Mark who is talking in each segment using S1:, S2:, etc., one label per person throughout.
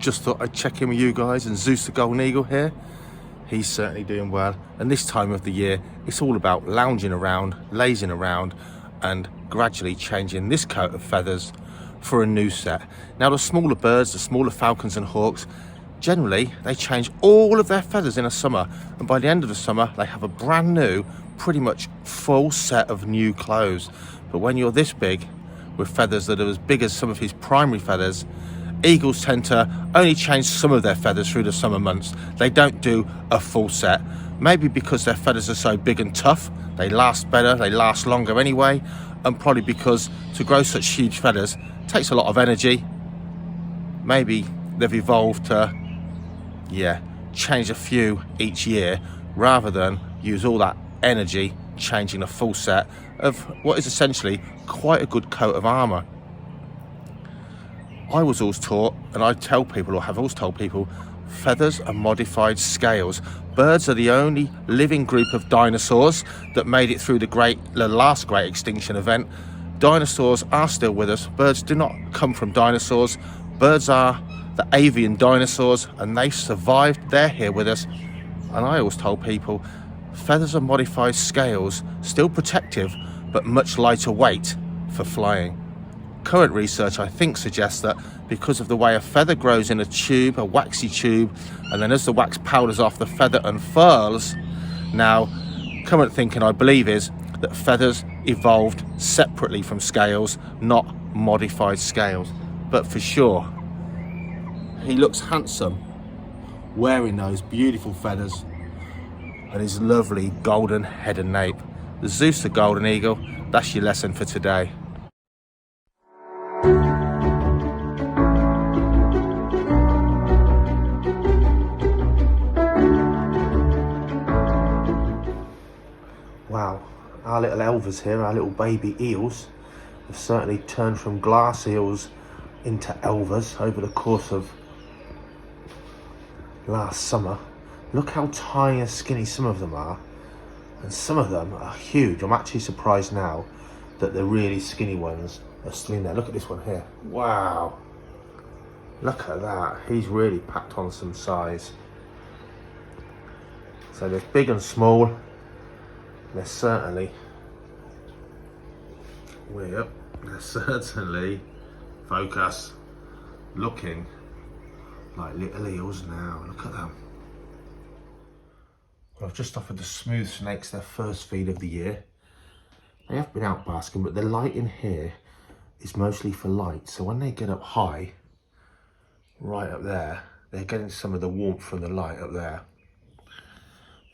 S1: Just thought I'd check in with you guys, and Zeus the Golden Eagle here. He's certainly doing well, and this time of the year it's all about lounging around, lazing around, and gradually changing this coat of feathers for a new set. Now the smaller birds, the smaller falcons and hawks, generally they change all of their feathers in a summer, and by the end of the summer they have a brand new, pretty much full set of new clothes. But when you're this big, with feathers that are as big as some of his primary feathers, eagles tend to only change some of their feathers through the summer months. They don't do a full set, maybe because their feathers are so big and tough, they last better, they last longer anyway, and probably because to grow such huge feathers takes a lot of energy. Maybe they've evolved to, change a few each year rather than use all that energy changing a full set of what is essentially quite a good coat of armour. I was always taught, and I tell people, or have always told people, feathers are modified scales. Birds are the only living group of dinosaurs that made it through the last great extinction event. Dinosaurs are still with us. Birds do not come from dinosaurs. Birds are the avian dinosaurs, and they survived. They're here with us. And I always told people, feathers are modified scales, still protective, but much lighter weight for flying. Current research, I think, suggests that because of the way a feather grows in a tube, a waxy tube, and then as the wax powders off, the feather unfurls. Now, current thinking, I believe, is that feathers evolved separately from scales, not modified scales. But for sure, he looks handsome wearing those beautiful feathers and his lovely golden head and nape. The Zeus the Golden Eagle, that's your lesson for today. Wow, our little elvers here, our little baby eels, have certainly turned from glass eels into elvers over the course of last summer. Look how tiny and skinny some of them are, and some of them are huge. I'm actually surprised now that the really skinny ones are still in there. Look at this one here. Wow, look at that. He's really packed on some size. So there's big and small. They're certainly focus, looking like little eels now. Look at them. Well, I've just offered the smooth snakes their first feed of the year. They have been out basking, but the light in here is mostly for light. So when they get up high, right up there, they're getting some of the warmth from the light up there.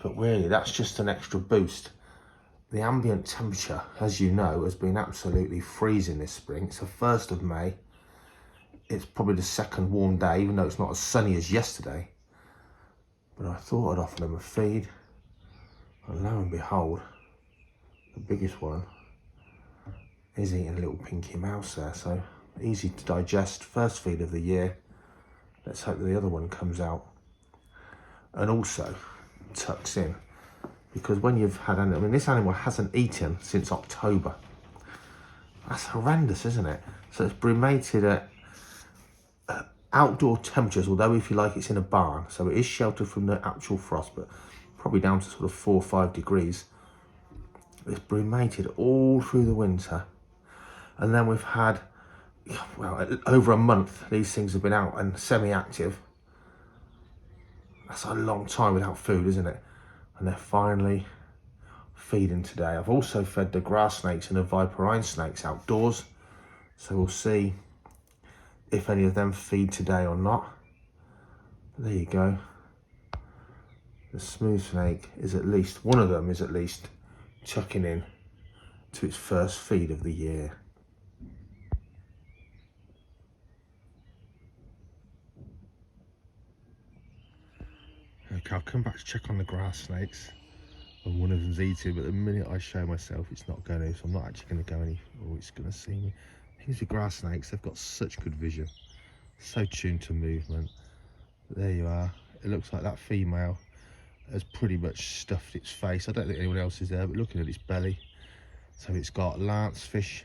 S1: But really, that's just an extra boost. The ambient temperature, as you know, has been absolutely freezing this spring. It's the 1st of May. It's probably the second warm day, even though it's not as sunny as yesterday. But I thought I'd offer them a feed. And lo and behold, the biggest one is eating a little pinky mouse there. So easy to digest, first feed of the year. Let's hope that the other one comes out and also tucks in. Because when you've had, this animal hasn't eaten since October. That's horrendous, isn't it? So it's brumated at outdoor temperatures, although if you like, it's in a barn. So it is sheltered from the actual frost, but probably down to sort of 4 or 5 degrees. It's brumated all through the winter. And then we've had, well, over a month, these things have been out and semi-active. That's a long time without food, isn't it? And they're finally feeding today. I've also fed the grass snakes and the viperine snakes outdoors. So we'll see if any of them feed today or not. But there you go. The smooth snake is at least, one of them is at least chucking in to its first feed of the year. Okay, I'll come back to check on the grass snakes and one of them's eating, but the minute I show myself it's not going to, so I'm not actually going to go any, oh, it's going to see me. Things with grass snakes, they've got such good vision, so tuned to movement. But there you are. It looks like that female has pretty much stuffed its face. I don't think anyone else is there, but looking at its belly, so it's got lancefish,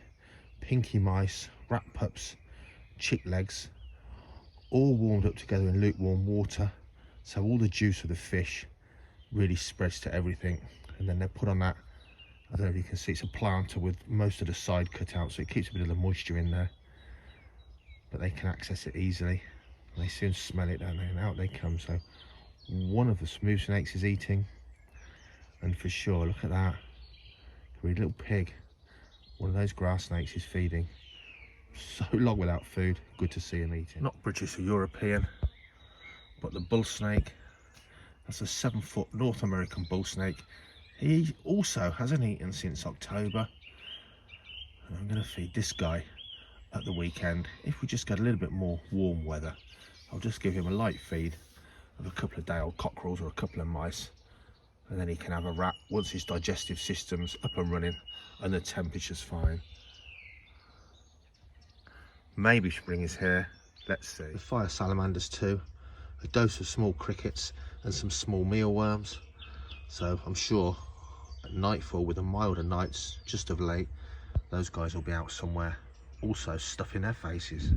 S1: pinky mice, rat pups, chick legs, all warmed up together in lukewarm water, so all the juice of the fish really spreads to everything. And then they're put on that, I don't know if you can see, it's a planter with most of the side cut out, so it keeps a bit of the moisture in there, but they can access it easily. And they soon smell it, don't they? And out they come. So one of the smooth snakes is eating, and for sure, look at that, a little pig, one of those grass snakes is feeding. So long without food, good to see him eating. Not British or European, but the bull snake, that's a 7-foot North American bull snake. He also hasn't eaten since October. And I'm going to feed this guy at the weekend. If we just get a little bit more warm weather, I'll just give him a light feed of a couple of day-old cockerels or a couple of mice, and then he can have a rat once his digestive system's up and running and the temperature's fine. Maybe spring is here, let's see. The fire salamanders too, a dose of small crickets and some small mealworms. So I'm sure at nightfall, with the milder nights just of late, those guys will be out somewhere also stuffing their faces.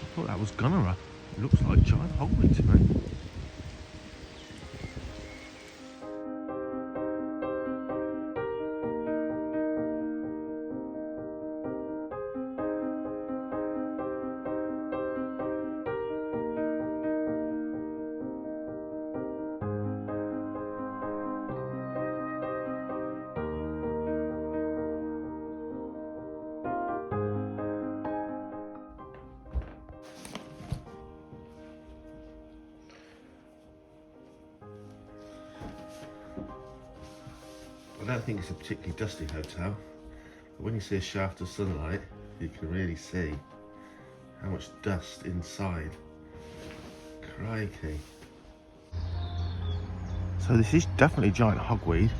S1: I thought that was Gunnerer. It looks like giant hogweed to me. I don't think it's a particularly dusty hotel, but when you see a shaft of sunlight, you can really see how much dust inside. Crikey. So this is definitely giant hogweed.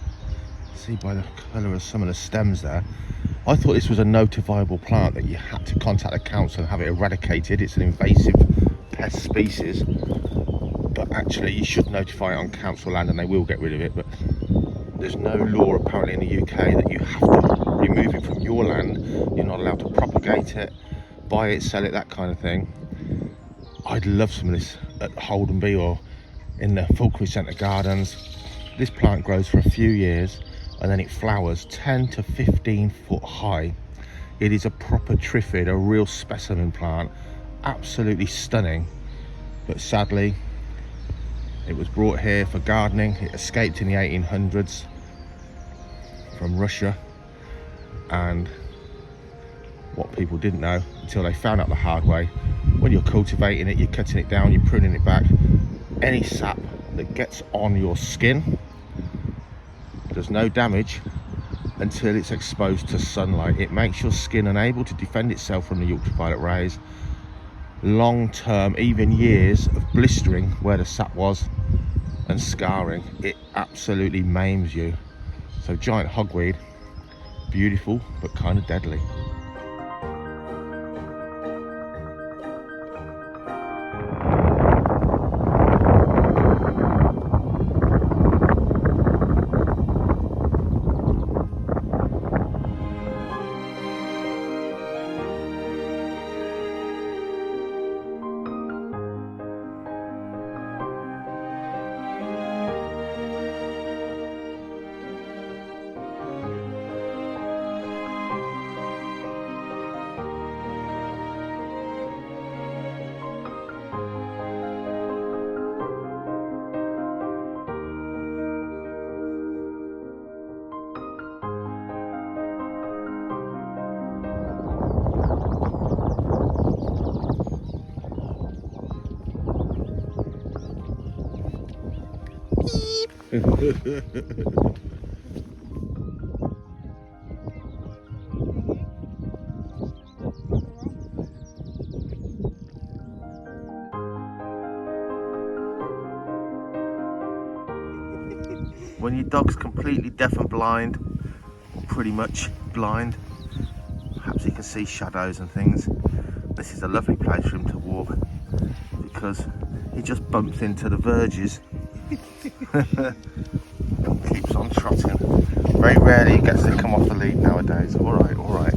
S1: See by the colour of some of the stems there. I thought this was a notifiable plant that you had to contact the council and have it eradicated. It's an invasive pest species, but actually you should notify it on council land and they will get rid of it. But there's no law apparently in the UK that you have to remove it from your land. You're not allowed to propagate it, buy it, sell it, that kind of thing. I'd love some of this at Holdenby or in the Fulkery Centre gardens. This plant grows for a few years and then it flowers 10 to 15 foot high. It is a proper triffid, a real specimen plant, absolutely stunning. But sadly, it was brought here for gardening. It escaped in the 1800s from Russia, and what people didn't know until they found out the hard way, when you're cultivating it, you're cutting it down, you're pruning it back, any sap that gets on your skin does no damage until it's exposed to sunlight. It makes your skin unable to defend itself from the ultraviolet rays. Long term, even years of blistering where the sap was and scarring. It absolutely maims you. So giant hogweed, beautiful but kind of deadly. When your dog's completely deaf and blind, pretty much blind, perhaps he can see shadows and things, this is a lovely place for him to walk because he just bumps into the verges. trotting. Very rarely he gets to come off the lead nowadays. All right.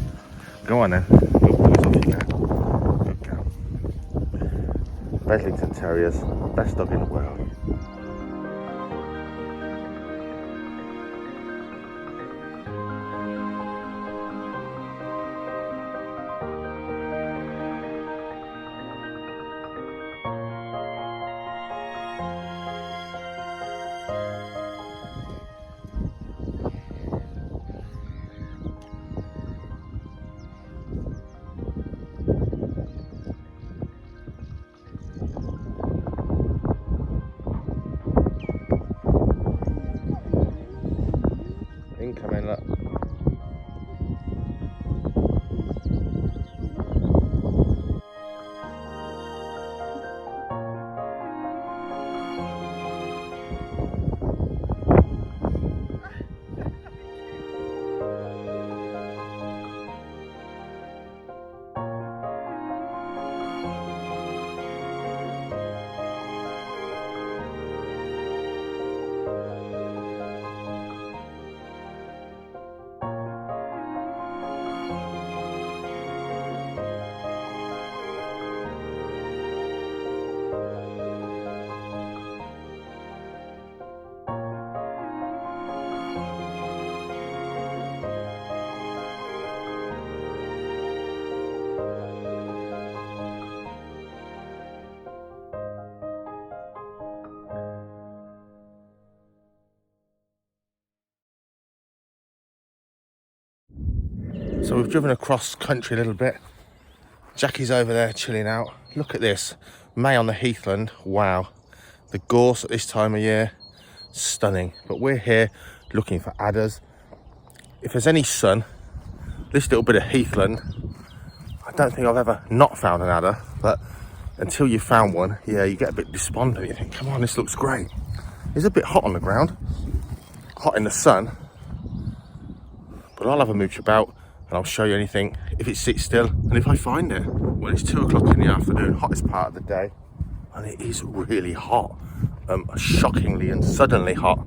S1: Go on then. Good boys off you now. Good girl. Bedlington Terriers, best dog in the world. Incoming, look. So we've driven across country a little bit. Jackie's over there chilling out. Look at this, May on the heathland. Wow, the gorse at this time of year, stunning. But we're here looking for adders. If there's any sun, this little bit of heathland, I don't think I've ever not found an adder, but until you found one, yeah, you get a bit despondent. You think, come on, this looks great. It's a bit hot on the ground, hot in the sun, but I'll have a mooch about and I'll show you anything if it sits still and if I find it. Well, it's 2 o'clock in the afternoon, hottest part of the day, and it is really hot, shockingly and suddenly hot.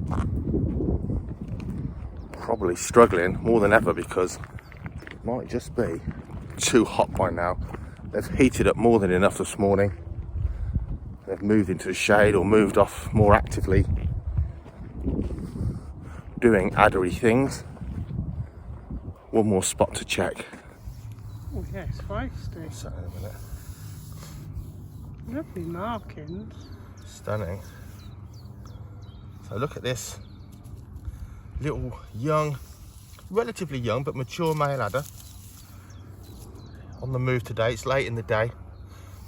S1: Probably struggling more than ever because it might just be too hot by now. They've heated up more than enough this morning. They've moved into the shade or moved off more actively, doing addery things. One more spot to check.
S2: Oh yeah, it's feisty.
S1: So, in a minute.
S2: Lovely markings.
S1: Stunning. So look at this little young, relatively young but mature male adder. On the move today, it's late in the day,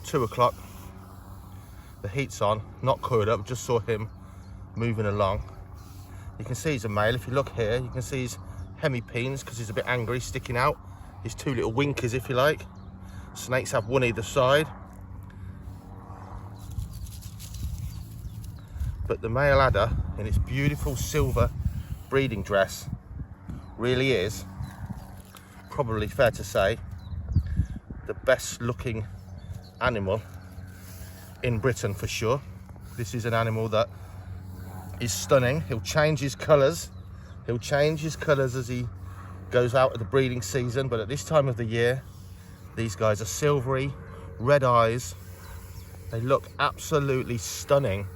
S1: 2 o'clock. The heat's on, not coiled up, just saw him moving along. You can see he's a male. If you look here, you can see his hemipenes, because he's a bit angry, sticking out. His 2 little winkers, if you like. Snakes have one either side. But the male adder, in its beautiful silver breeding dress, really is, probably fair to say, the best looking animal in Britain for sure. This is an animal that is stunning. He'll change his colours. He'll change his colours as he goes out at the breeding season, but at this time of the year, these guys are silvery, red eyes. They look absolutely stunning,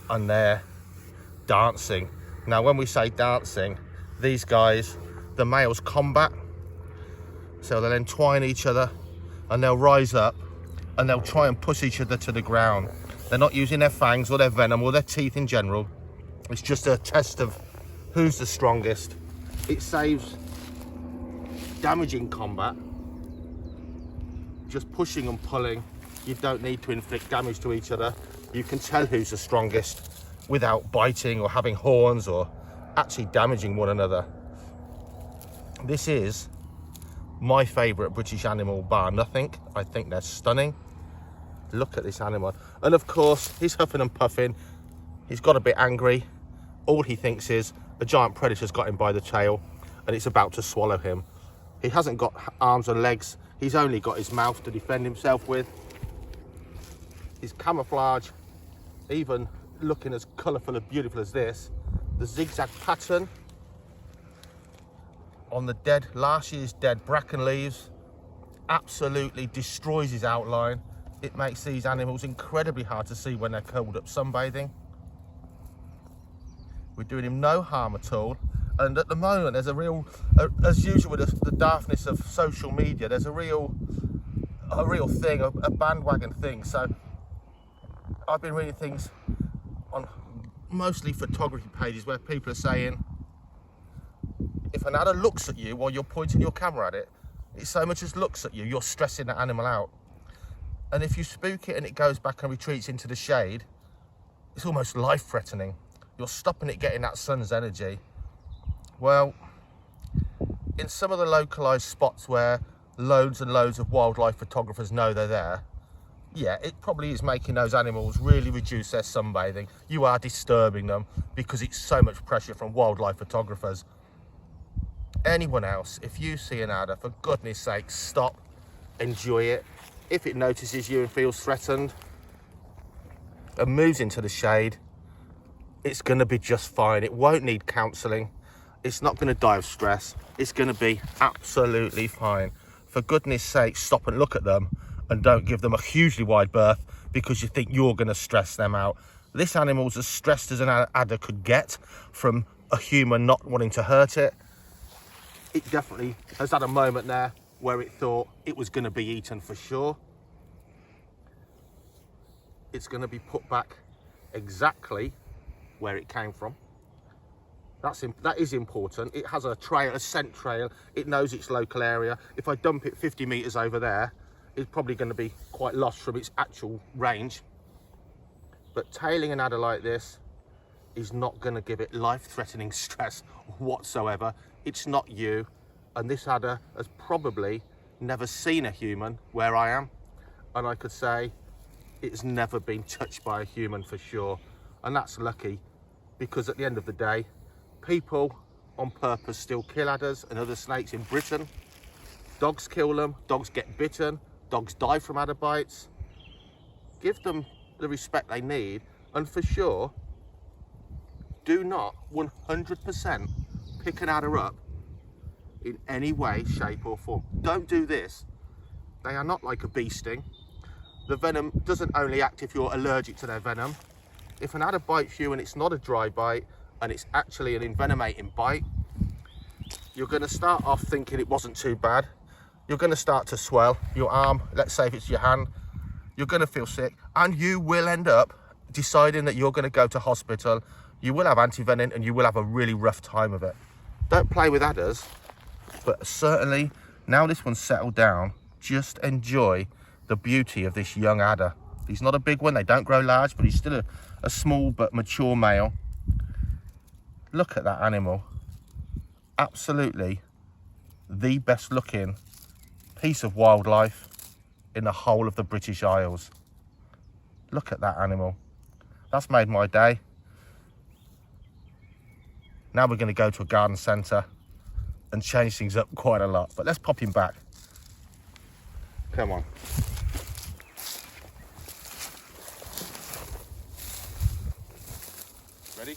S1: and they're dancing. Now, when we say dancing, these guys, the males combat, so they'll entwine each other and they'll rise up and they'll try and push each other to the ground. They're not using their fangs or their venom or their teeth in general. It's just a test of who's the strongest. It saves damaging combat. Just pushing and pulling. You don't need to inflict damage to each other. You can tell who's the strongest without biting or having horns or actually damaging one another. This is my favourite British animal, bar nothing. I think they're stunning. Look at this animal. And of course, he's huffing and puffing. He's got a bit angry. All he thinks is a giant predator's got him by the tail and it's about to swallow him. He hasn't got arms and legs. He's only got his mouth to defend himself with. His camouflage, even looking as colourful and beautiful as this, The zigzag pattern on the last year's dead bracken leaves absolutely destroys his outline. It makes these animals incredibly hard to see when they're curled up sunbathing. We're doing him no harm at all. And at the moment, there's a real, as usual with the daftness of social media, there's a real thing, a bandwagon thing. So I've been reading things on mostly photography pages where people are saying, if an adder looks at you while you're pointing your camera at it, it so much as looks at you, you're stressing that animal out. And if you spook it and it goes back and retreats into the shade, it's almost life-threatening. You're stopping it getting that sun's energy. Well, in some of the localised spots where loads and loads of wildlife photographers know they're there, yeah, it probably is making those animals really reduce their sunbathing. You are disturbing them because it's so much pressure from wildlife photographers. Anyone else, if you see an adder, for goodness sake, stop, enjoy it. If it notices you and feels threatened and moves into the shade, it's going to be just fine. It won't need counselling. It's not going to die of stress. It's going to be absolutely fine. For goodness sake, stop and look at them and don't give them a hugely wide berth because you think you're going to stress them out. This animal's as stressed as an adder could get from a human not wanting to hurt it. It definitely has had a moment there where it thought it was going to be eaten for sure. It's going to be put back exactly where it came from. That is important. It has a trail, a scent trail. It knows its local area. If I dump it 50 meters over there, it's probably going to be quite lost from its actual range. But tailing an adder like this is not going to give it life-threatening stress whatsoever. It's not you, and this adder has probably never seen a human where I am, and I could say it's never been touched by a human for sure. And that's lucky, because at the end of the day, people on purpose still kill adders and other snakes in Britain. Dogs kill them, dogs get bitten, dogs die from adder bites. Give them the respect they need, and for sure, do not 100% pick an adder up in any way, shape or form. Don't do this. They are not like a bee sting. The venom doesn't only act if you're allergic to their venom. If an adder bites you and it's not a dry bite and it's actually an envenomating bite, you're going to start off thinking it wasn't too bad. You're going to start to swell your arm. Let's say if it's your hand, you're going to feel sick, and you will end up deciding that you're going to go to hospital. You will have antivenin and you will have a really rough time of it. Don't play with adders, but certainly now this one's settled down, just enjoy the beauty of this young adder. He's not a big one, they don't grow large, but he's still a small but mature male. Look at that animal. Absolutely the best looking piece of wildlife in the whole of the British Isles. Look at that animal. That's made my day. Now we're going to go to a garden centre and change things up quite a lot. But let's pop him back. Come on. Ready?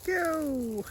S2: Go!